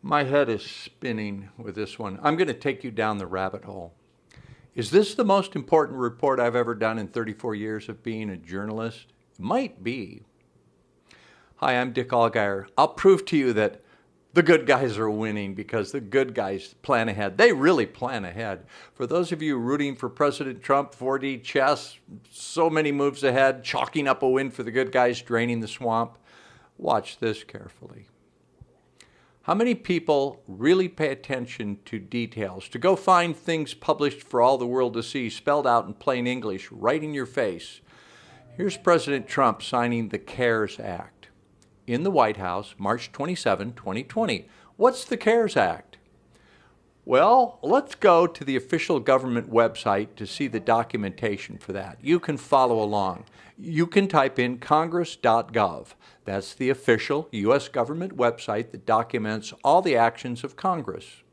My head is spinning with this one. I'm going to take you down the rabbit hole. Is this the most important report I've ever done in 34 years of being a journalist? It might be. Hi, I'm Dick Allgaier. I'll prove to you that the good guys are winning because the good guys plan ahead. They really plan ahead. For those of you rooting for President Trump, 4D chess, so many moves ahead, chalking up a win for the good guys, draining the swamp, watch this carefully. How many people really pay attention to details, to go find things published for all the world to see, spelled out in plain English, right in your face? Here's President Trump signing the CARES Act in the White House, March 27, 2020. What's the CARES Act? Well, let's go to the official government website to see the documentation for that. You can follow along. You can type in congress.gov. That's the official U.S. government website that documents all the actions of Congress.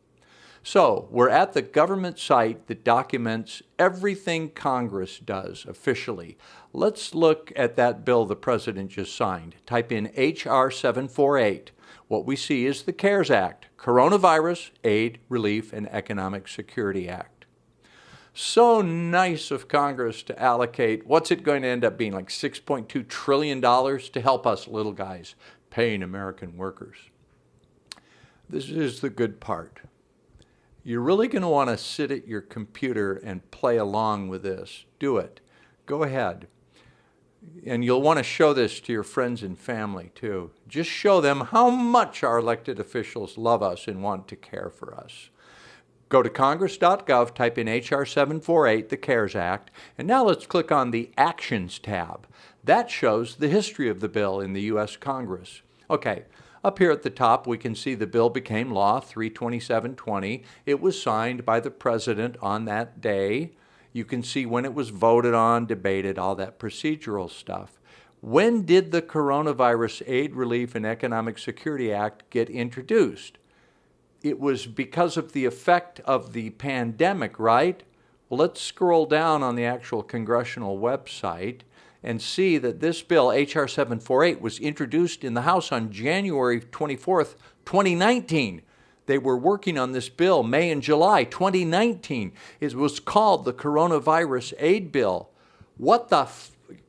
So we're at the government site that documents everything Congress does officially. Let's look at that bill the president just signed. Type in H.R. 748. What we see is the CARES Act, Coronavirus Aid, Relief, and Economic Security Act. So nice of Congress to allocate, what's it going to end up being, like $6.2 trillion to help us little guys, paying American workers. This is the good part. You're really going to want to sit at your computer and play along with this. Do it. Go ahead. And you'll want to show this to your friends and family too. Just show them how much our elected officials love us and want to care for us. Go to congress.gov, type in H.R. 748, the CARES Act, and now let's click on the Actions tab. That shows the history of the bill in the U.S. Congress. Okay, up here at the top we can see the bill became law 3/27/20. It was signed by the president on that day. You can see when it was voted on, debated, all that procedural stuff. When did the Coronavirus Aid, Relief, and Economic Security Act get introduced? It was because of the effect of the pandemic, right? Well, let's scroll down on the actual congressional website and see that this bill, H.R. 748, was introduced in the House on January 24th, 2019. They were working on this bill May and July 2019. It was called the Coronavirus Aid Bill. What the,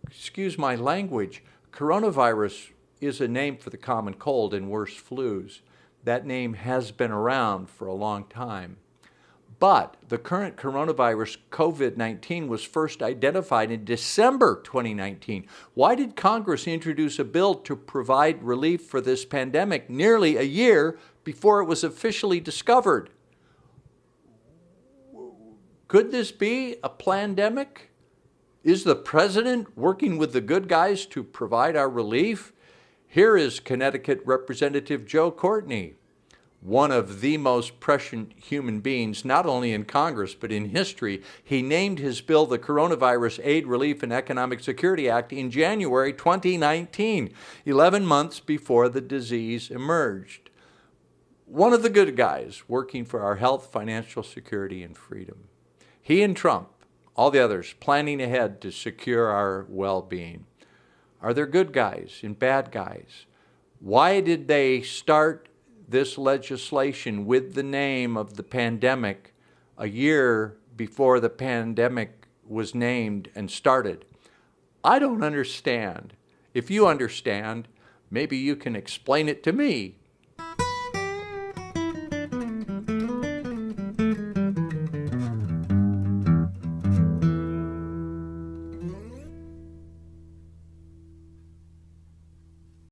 excuse my language, coronavirus is a name for the common cold and worse flus. That name has been around for a long time. But the current coronavirus, COVID-19, was first identified in December 2019. Why did Congress introduce a bill to provide relief for this pandemic nearly a year before it was officially discovered? Could this be a plandemic? Is the president working with the good guys to provide our relief? Here is Connecticut Representative Joe Courtney, one of the most prescient human beings, not only in Congress, but in history. He named his bill the Coronavirus Aid, Relief, and Economic Security Act in January 2019, 11 months before the disease emerged. One of the good guys working for our health, financial security, and freedom. He and Trump, all the others, planning ahead to secure our well-being. Are there good guys and bad guys? Why did they start this legislation with the name of the pandemic a year before the pandemic was named and started? I don't understand. If you understand, maybe you can explain it to me.